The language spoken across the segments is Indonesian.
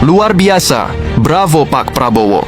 Luar biasa, bravo Pak Prabowo.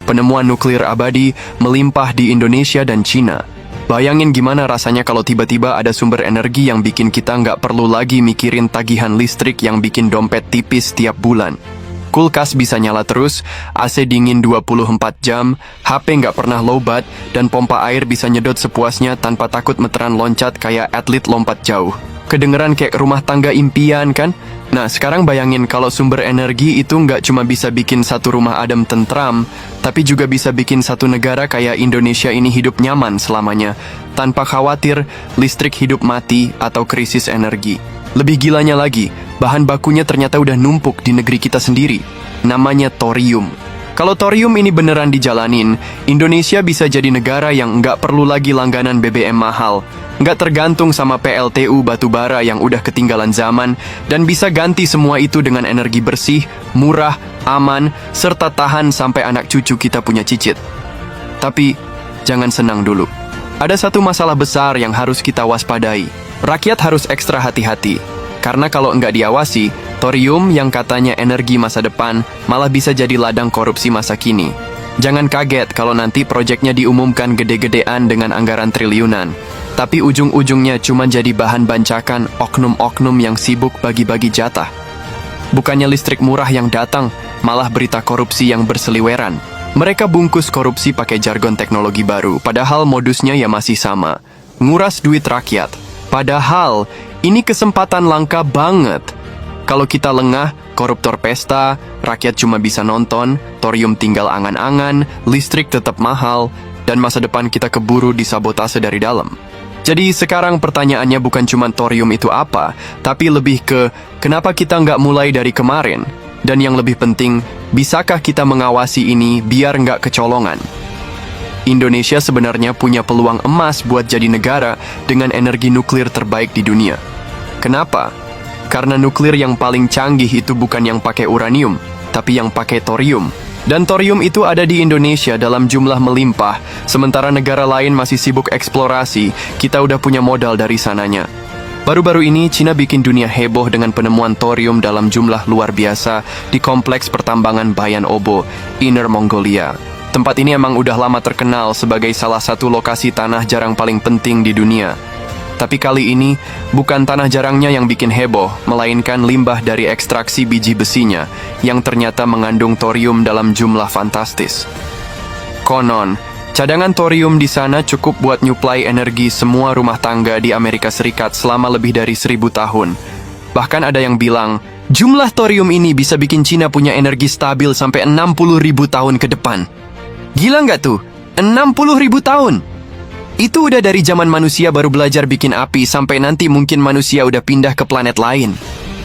Penemuan nuklir abadi melimpah di Indonesia dan Cina. Bayangin gimana rasanya kalau tiba-tiba ada sumber energi yang bikin kita nggak perlu lagi mikirin tagihan listrik yang bikin dompet tipis tiap bulan. Kulkas bisa nyala terus, AC dingin 24 jam, HP nggak pernah lowbat, dan pompa air bisa nyedot sepuasnya tanpa takut meteran loncat kayak atlet lompat jauh. Kedengeran kayak rumah tangga impian kan? Nah, sekarang bayangin kalau sumber energi itu nggak cuma bisa bikin satu rumah adem tentram, tapi juga bisa bikin satu negara kayak Indonesia ini hidup nyaman selamanya, tanpa khawatir listrik hidup mati atau krisis energi. Lebih gilanya lagi, bahan bakunya ternyata udah numpuk di negeri kita sendiri. Namanya thorium. Kalau thorium ini beneran dijalanin, Indonesia bisa jadi negara yang nggak perlu lagi langganan BBM mahal, nggak tergantung sama PLTU batubara yang udah ketinggalan zaman, dan bisa ganti semua itu dengan energi bersih, murah, aman, serta tahan sampai anak cucu kita punya cicit. Tapi, jangan senang dulu. Ada satu masalah besar yang harus kita waspadai. Rakyat harus ekstra hati-hati, karena kalau nggak diawasi, thorium yang katanya energi masa depan malah bisa jadi ladang korupsi masa kini. Jangan kaget kalau nanti proyeknya diumumkan gede-gedean dengan anggaran triliunan, tapi ujung-ujungnya cuma jadi bahan bancakan oknum-oknum yang sibuk bagi-bagi jatah. Bukannya listrik murah yang datang, malah berita korupsi yang berseliweran. Mereka bungkus korupsi pakai jargon teknologi baru, padahal modusnya ya masih sama. Nguras duit rakyat. Padahal, ini kesempatan langka banget. Kalau kita lengah, koruptor pesta, rakyat cuma bisa nonton, thorium tinggal angan-angan, listrik tetap mahal, dan masa depan kita keburu disabotase dari dalam. Jadi sekarang pertanyaannya bukan cuma thorium itu apa, tapi lebih ke kenapa kita nggak mulai dari kemarin? Dan yang lebih penting, bisakah kita mengawasi ini biar nggak kecolongan? Indonesia sebenarnya punya peluang emas buat jadi negara dengan energi nuklir terbaik di dunia. Kenapa? Karena nuklir yang paling canggih itu bukan yang pakai uranium, tapi yang pakai thorium. Dan thorium itu ada di Indonesia dalam jumlah melimpah, sementara negara lain masih sibuk eksplorasi, kita udah punya modal dari sananya. Baru-baru ini, Cina bikin dunia heboh dengan penemuan thorium dalam jumlah luar biasa di kompleks pertambangan Bayan Obo, Inner Mongolia. Tempat ini emang udah lama terkenal sebagai salah satu lokasi tanah jarang paling penting di dunia. Tapi kali ini, bukan tanah jarangnya yang bikin heboh, melainkan limbah dari ekstraksi biji besinya, yang ternyata mengandung thorium dalam jumlah fantastis. Konon, cadangan thorium di sana cukup buat nyuplai energi semua rumah tangga di Amerika Serikat selama lebih dari 1000 tahun. Bahkan ada yang bilang, jumlah thorium ini bisa bikin Cina punya energi stabil sampai 60.000 tahun ke depan. Gila nggak tuh? 60.000 tahun! Itu udah dari zaman manusia baru belajar bikin api sampai nanti mungkin manusia udah pindah ke planet lain.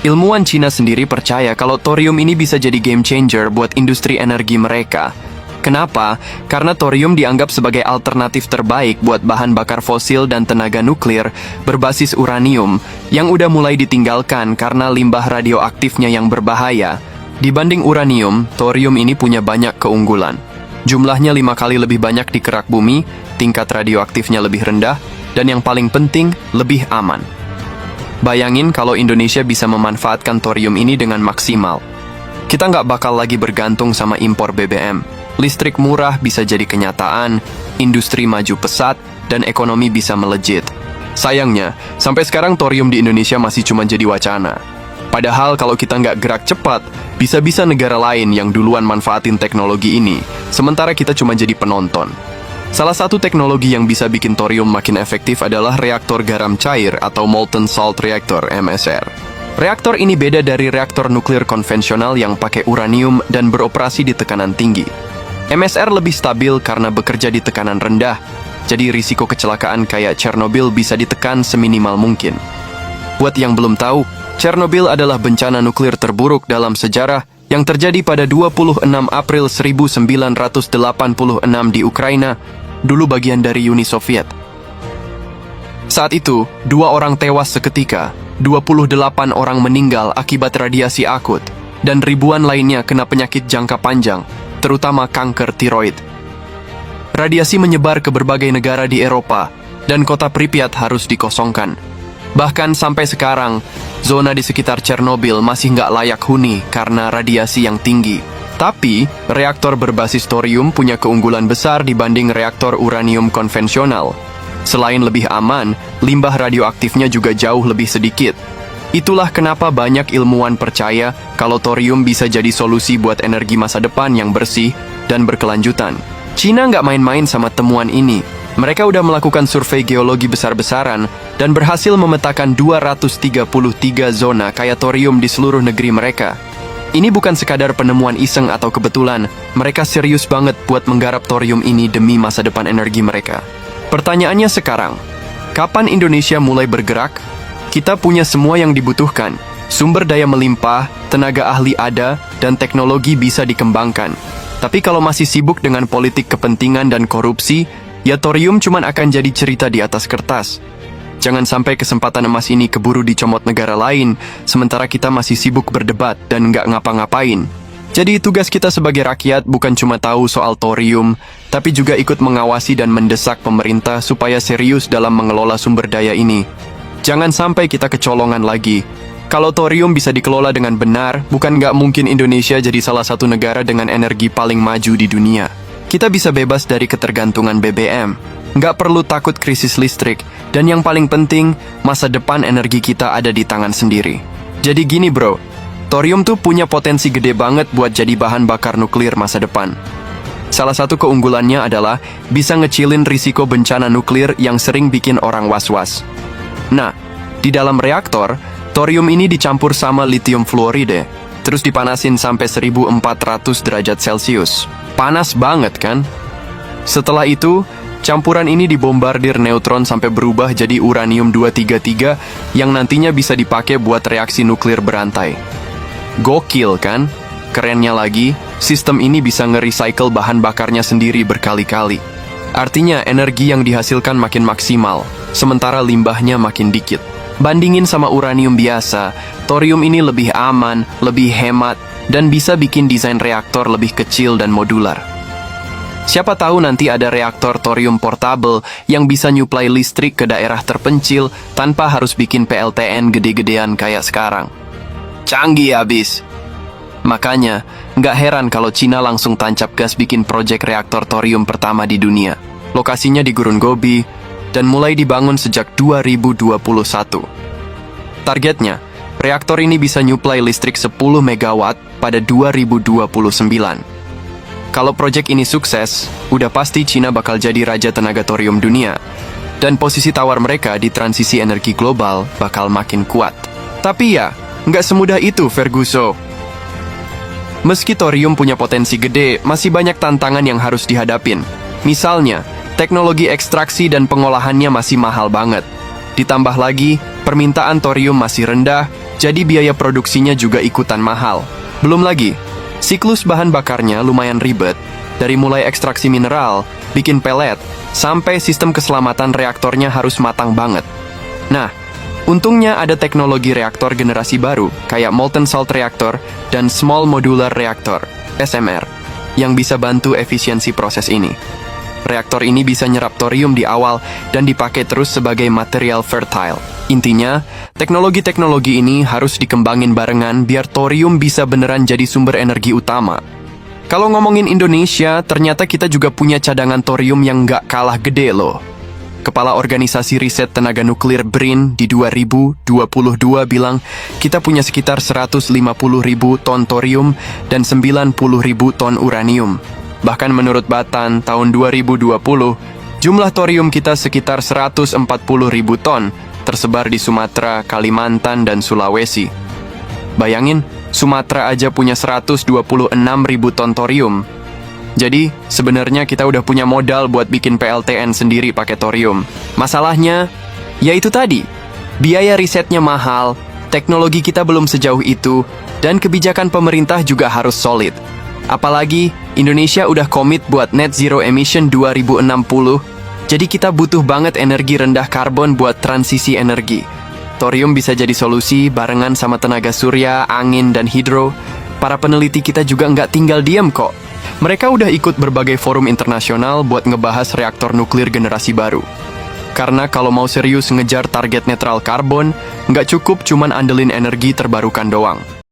Ilmuwan Cina sendiri percaya kalau thorium ini bisa jadi game changer buat industri energi mereka. Kenapa? Karena thorium dianggap sebagai alternatif terbaik buat bahan bakar fosil dan tenaga nuklir berbasis uranium yang udah mulai ditinggalkan karena limbah radioaktifnya yang berbahaya. Dibanding uranium, thorium ini punya banyak keunggulan. Jumlahnya 5 kali lebih banyak di kerak bumi, tingkat radioaktifnya lebih rendah, dan yang paling penting, lebih aman. Bayangin kalau Indonesia bisa memanfaatkan thorium ini dengan maksimal. Kita nggak bakal lagi bergantung sama impor BBM. Listrik murah bisa jadi kenyataan, industri maju pesat, dan ekonomi bisa melejit. Sayangnya, sampai sekarang thorium di Indonesia masih cuma jadi wacana. Padahal kalau kita nggak gerak cepat, bisa-bisa negara lain yang duluan manfaatin teknologi ini, sementara kita cuma jadi penonton. Salah satu teknologi yang bisa bikin thorium makin efektif adalah reaktor garam cair atau Molten Salt Reactor (MSR). Reaktor ini beda dari reaktor nuklir konvensional yang pakai uranium dan beroperasi di tekanan tinggi. MSR lebih stabil karena bekerja di tekanan rendah, jadi risiko kecelakaan kayak Chernobyl bisa ditekan seminimal mungkin. Buat yang belum tahu, Chernobyl adalah bencana nuklir terburuk dalam sejarah yang terjadi pada 26 April 1986 di Ukraina, dulu bagian dari Uni Soviet. Saat itu, 2 orang tewas seketika, 28 orang meninggal akibat radiasi akut, dan ribuan lainnya kena penyakit jangka panjang, terutama kanker tiroid. Radiasi menyebar ke berbagai negara di Eropa, dan kota Pripyat harus dikosongkan. Bahkan sampai sekarang, zona di sekitar Chernobyl masih nggak layak huni karena radiasi yang tinggi. Tapi, reaktor berbasis thorium punya keunggulan besar dibanding reaktor uranium konvensional. Selain lebih aman, limbah radioaktifnya juga jauh lebih sedikit. Itulah kenapa banyak ilmuwan percaya kalau thorium bisa jadi solusi buat energi masa depan yang bersih dan berkelanjutan. Cina nggak main-main sama temuan ini. Mereka udah melakukan survei geologi besar-besaran dan berhasil memetakan 233 zona kaya thorium di seluruh negeri mereka. Ini bukan sekadar penemuan iseng atau kebetulan, mereka serius banget buat menggarap thorium ini demi masa depan energi mereka. Pertanyaannya sekarang, kapan Indonesia mulai bergerak? Kita punya semua yang dibutuhkan, sumber daya melimpah, tenaga ahli ada, dan teknologi bisa dikembangkan. Tapi kalau masih sibuk dengan politik kepentingan dan korupsi, ya thorium cuman akan jadi cerita di atas kertas. Jangan sampai kesempatan emas ini keburu dicomot negara lain, sementara kita masih sibuk berdebat dan nggak ngapa-ngapain. Jadi tugas kita sebagai rakyat bukan cuma tahu soal thorium, tapi juga ikut mengawasi dan mendesak pemerintah supaya serius dalam mengelola sumber daya ini. Jangan sampai kita kecolongan lagi. Kalau thorium bisa dikelola dengan benar, bukan nggak mungkin Indonesia jadi salah satu negara dengan energi paling maju di dunia. Kita bisa bebas dari ketergantungan BBM, nggak perlu takut krisis listrik, dan yang paling penting, masa depan energi kita ada di tangan sendiri. Jadi gini bro, thorium tuh punya potensi gede banget buat jadi bahan bakar nuklir masa depan. Salah satu keunggulannya adalah bisa ngecilin risiko bencana nuklir yang sering bikin orang was-was. Nah, di dalam reaktor, thorium ini dicampur sama lithium fluoride, terus dipanasin sampai 1400 derajat Celcius. Panas banget kan? Setelah itu, campuran ini dibombardir neutron sampai berubah jadi uranium-233 yang nantinya bisa dipakai buat reaksi nuklir berantai. Gokil kan? Kerennya lagi, sistem ini bisa nge-recycle bahan bakarnya sendiri berkali-kali. Artinya energi yang dihasilkan makin maksimal, sementara limbahnya makin dikit. Bandingin sama uranium biasa, thorium ini lebih aman, lebih hemat, dan bisa bikin desain reaktor lebih kecil dan modular. Siapa tahu nanti ada reaktor thorium portable yang bisa nyuplai listrik ke daerah terpencil tanpa harus bikin PLTN gede-gedean kayak sekarang. Canggih abis. Makanya, nggak heran kalau Cina langsung tancap gas bikin proyek reaktor thorium pertama di dunia. Lokasinya di Gurun Gobi, dan mulai dibangun sejak 2021. Targetnya, reaktor ini bisa nyuplai listrik 10 megawatt pada 2029. Kalau proyek ini sukses, udah pasti Cina bakal jadi raja tenaga thorium dunia. Dan posisi tawar mereka di transisi energi global bakal makin kuat. Tapi ya, nggak semudah itu Ferguson. Meski thorium punya potensi gede, masih banyak tantangan yang harus dihadapin. Misalnya, teknologi ekstraksi dan pengolahannya masih mahal banget. Ditambah lagi, permintaan thorium masih rendah, jadi biaya produksinya juga ikutan mahal. Belum lagi, siklus bahan bakarnya lumayan ribet, dari mulai ekstraksi mineral, bikin pelet, sampai sistem keselamatan reaktornya harus matang banget. Nah, untungnya ada teknologi reaktor generasi baru, kayak Molten Salt Reactor dan Small Modular Reactor, SMR, yang bisa bantu efisiensi proses ini. Reaktor ini bisa nyerap thorium di awal dan dipakai terus sebagai material fertile. Intinya, teknologi-teknologi ini harus dikembangin barengan biar thorium bisa beneran jadi sumber energi utama. Kalau ngomongin Indonesia, ternyata kita juga punya cadangan thorium yang nggak kalah gede loh. Kepala Organisasi Riset Tenaga Nuklir BRIN di 2022 bilang kita punya sekitar 150.000 ton thorium dan 90.000 ton uranium. Bahkan menurut Batan, tahun 2020, jumlah thorium kita sekitar 140.000 ton, tersebar di Sumatera, Kalimantan, dan Sulawesi. Bayangin, Sumatera aja punya 126.000 ton thorium. Jadi, sebenarnya kita udah punya modal buat bikin PLTN sendiri pakai thorium. Masalahnya, ya itu tadi, biaya risetnya mahal, teknologi kita belum sejauh itu, dan kebijakan pemerintah juga harus solid. Apalagi, Indonesia udah komit buat net zero emission 2060, jadi kita butuh banget energi rendah karbon buat transisi energi. Thorium bisa jadi solusi barengan sama tenaga surya, angin, dan hidro. Para peneliti kita juga nggak tinggal diam kok. Mereka udah ikut berbagai forum internasional buat ngebahas reaktor nuklir generasi baru. Karena kalau mau serius ngejar target netral karbon, nggak cukup cuman andelin energi terbarukan doang.